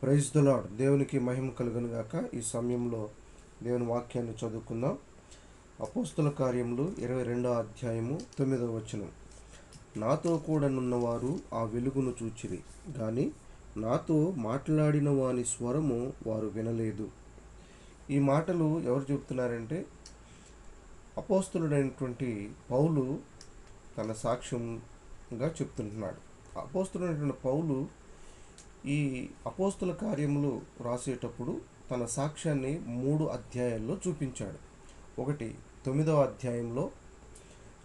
Praise the lord. దేవునికి మహిమ కలుగును గాక. ఈ సమయంలో దేవుని వాక్యాన్ని చదువుకుందాం. అపోస్తుల కార్యములు 22వ అధ్యాయము 9వ వచనం. నాతో కూడా నున్నవారు ఆ వెలుగును చూచిరి, గాని నాతో మాట్లాడిన వాని స్వరము వారు వినలేదు. ఈ మాటలు ఎవరు చెబుతున్నారంటే, అపోస్తులుడైనటువంటి పౌలు తన సాక్ష్యంగా చెప్తుంటున్నాడు. అపోస్తులుడైనటువంటి పౌలు ఈ అపోస్తుల కార్యములు రాసేటప్పుడు తన సాక్ష్యాన్ని 3 అధ్యాయాల్లో చూపించాడు. ఒకటి 9వ అధ్యాయంలో,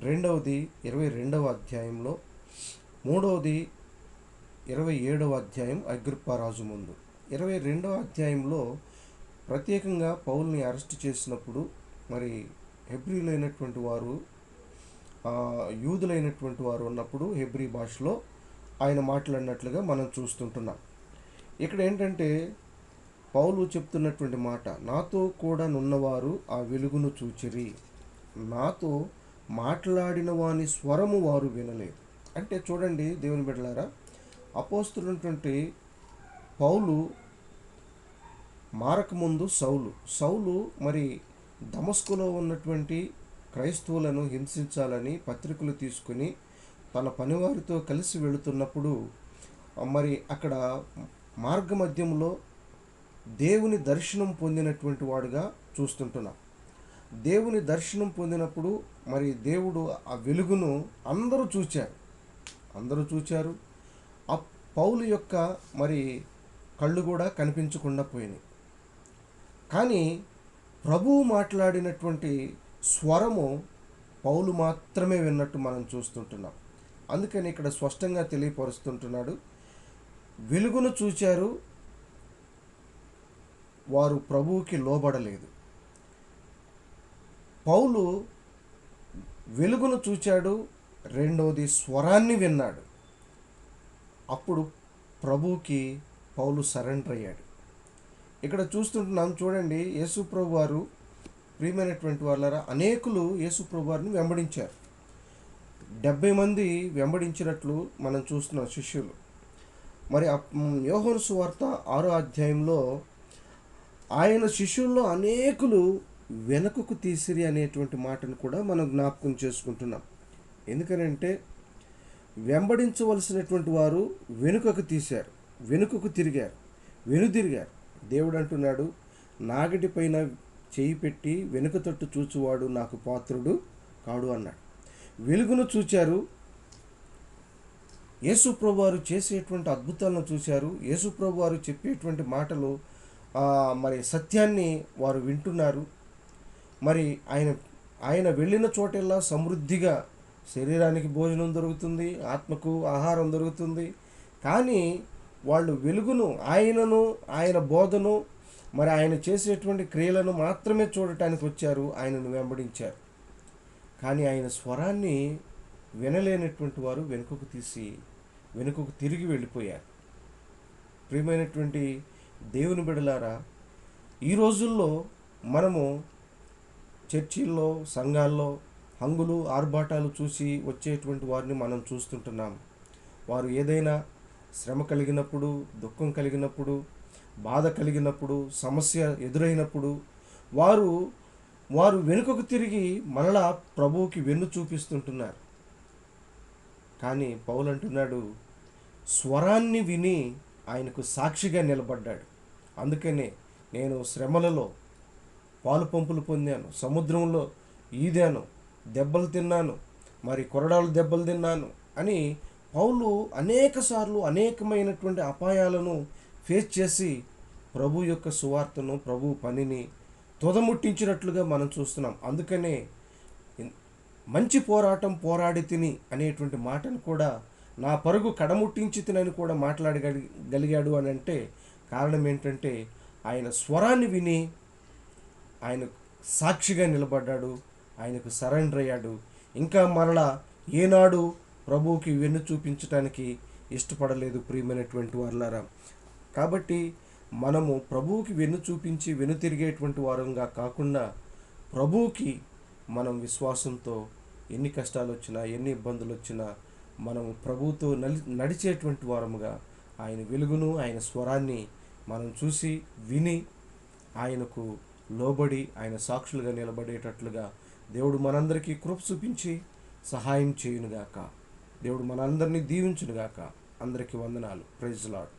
రెండవది 22వ అధ్యాయంలో, మూడవది 27వ అధ్యాయం అగ్రిప్పా రాజు ముందు. 22వ అధ్యాయంలో ప్రత్యేకంగా పౌల్ని అరెస్ట్ చేసినప్పుడు మరి హెబ్రీలైనటువంటి వారు, యూదులైనటువంటి వారు ఉన్నప్పుడు హెబ్రీ భాషలో ఆయన మాట్లాడినట్లుగా మనం చూస్తుంటున్నాం. ఇక్కడ ఏంటంటే పౌలు చెప్తున్నటువంటి మాట, నాతో కూడా నున్నవారు ఆ వెలుగును చూచిరి, నాతో మాట్లాడిన వాని స్వరము వారు వినలేదు. అంటే చూడండి దేవుని బిడ్డలారా, అపోస్తులైనటువంటి పౌలు మారకముందు సౌలు మరి దమస్కులో ఉన్నటువంటి క్రైస్తవులను హింసించాలని పత్రికలు తీసుకుని తన పనివారితో కలిసి వెళుతున్నప్పుడు మరి అక్కడ మార్గ మధ్యంలో దేవుని దర్శనం పొందినటువంటి వాడుగా చూస్తుంటున్నాం. దేవుని దర్శనం పొందినప్పుడు మరి దేవుడు ఆ వెలుగును అందరూ చూచారు. ఆ పౌలు యొక్క మరి కళ్ళు కూడా కనిపించకుండా పోయినాయి. కానీ ప్రభువు మాట్లాడినటువంటి స్వరము పౌలు మాత్రమే విన్నట్టు మనం చూస్తుంటున్నాం. అందుకని ఇక్కడ స్పష్టంగా తెలియపరుస్తుంటున్నాడు, వెలుగును చూచారు, వారు ప్రభువుకి లోబడలేదు. పౌలు వెలుగును చూచాడు, రెండవది స్వరాన్ని విన్నాడు. అప్పుడు ప్రభువుకి పౌలు సరెండర్ అయ్యాడు. ఇక్కడ చూస్తుంటున్నాం చూడండి, యేసుప్రభు వారు ప్రియమైనటువంటి వాళ్ళారా, అనేకులు యేసుప్రభు వారిని వెంబడించారు. 70 మంది వెంబడించినట్లు మనం చూస్తున్నాం శిష్యులు. మరి యోహాను సువార్త 6వ అధ్యాయంలో ఆయన శిష్యుల్లో అనేకులు వెనుకకు తీసిరి అనేటువంటి మాటను కూడా మనం జ్ఞాపకం చేసుకుంటున్నాం. ఎందుకనంటే వెంబడించవలసినటువంటి వారు వెనుకకు తిరిగారు. దేవుడు అంటున్నాడు, నాగటి పైన చేయి పెట్టి వెనుక తట్టు చూచువాడు నాకు పాత్రుడు కాడు అన్నాడు. వెలుగును చూచారు, యేసుప్రభు వారు చేసేటువంటి అద్భుతాలను చూశారు, యేసుప్రభు వారు చెప్పేటువంటి మాటలు మరి సత్యాన్ని వారు వింటున్నారు. మరి ఆయన వెళ్ళిన చోటెల్లా సమృద్ధిగా శరీరానికి భోజనం దొరుకుతుంది, ఆత్మకు ఆహారం దొరుకుతుంది. కానీ వాళ్ళు వెలుగును, ఆయన బోధను, మరి ఆయన చేసేటువంటి క్రియలను మాత్రమే చూడటానికి వచ్చారు, ఆయనను వెంబడించారు. కానీ ఆయన స్వరాన్ని వినలేనటువంటి వారు వెనుకకు తిరిగి వెళ్ళిపోయారు. ప్రియమైనటువంటి దేవుని బిడ్డలారా, ఈ రోజుల్లో మనము చర్చిల్లో, సంఘాల్లో హంగులు ఆర్భాటాలు చూసి వచ్చేటువంటి వారిని మనం చూస్తుంటున్నాం. వారు ఏదైనా శ్రమ కలిగినప్పుడు, దుఃఖం కలిగినప్పుడు, బాధ కలిగినప్పుడు, సమస్య ఎదురైనప్పుడు వారు వెనుకకు తిరిగి మరలా ప్రభువుకి వెన్ను చూపిస్తుంటున్నారు. కానీ పౌలు అంటున్నాడు, స్వరాన్ని విని ఆయనకు సాక్షిగా నిలబడ్డాడు. అందుకనే నేను శ్రమలలో పాలు పంపులు పొందాను, సముద్రంలో ఈదాను, దెబ్బలు తిన్నాను, మరి కొరడాలు దెబ్బలు తిన్నాను అని పౌలు అనేకసార్లు అనేకమైనటువంటి అపాయాలను ఫేస్ చేసి ప్రభు యొక్క సువార్తను, ప్రభు పనిని తుదముట్టించినట్లుగా మనం చూస్తున్నాం. అందుకనే మంచి పోరాటం పోరాడి తిని అనేటువంటి మాటను కూడా, నా పరుగు కడముట్టించి తినని కూడా మాట్లాడగలిగాడు అని అంటే కారణం ఏంటంటే ఆయన స్వరాన్ని విని ఆయన సాక్షిగా నిలబడ్డాడు, ఆయనకు సరెండర్ అయ్యాడు. ఇంకా మరలా ఏనాడు ప్రభువుకి వెన్ను చూపించడానికి ఇష్టపడలేదు. ప్రియమైనటువంటి వారులారా, కాబట్టి మనము ప్రభువుకి వెన్ను చూపించి వెనుతిరిగేటువంటి వారంగా కాకుండా ప్రభువుకి మనం విశ్వాసంతో ఎన్ని కష్టాలు వచ్చినా, ఎన్ని ఇబ్బందులు వచ్చినా మనము ప్రభువుతో నడిచేటువంటి వారముగా ఆయన వెలుగును, ఆయన స్వరాన్ని మనం చూసి విని ఆయనకు లోబడి ఆయన సాక్షులుగా నిలబడేటట్లుగా దేవుడు మనందరికీ కృప చూపించి సహాయం చేయునుగాక. దేవుడు మనందరినీ దీవించునుగాక. అందరికీ వందనాలు. Praise lord.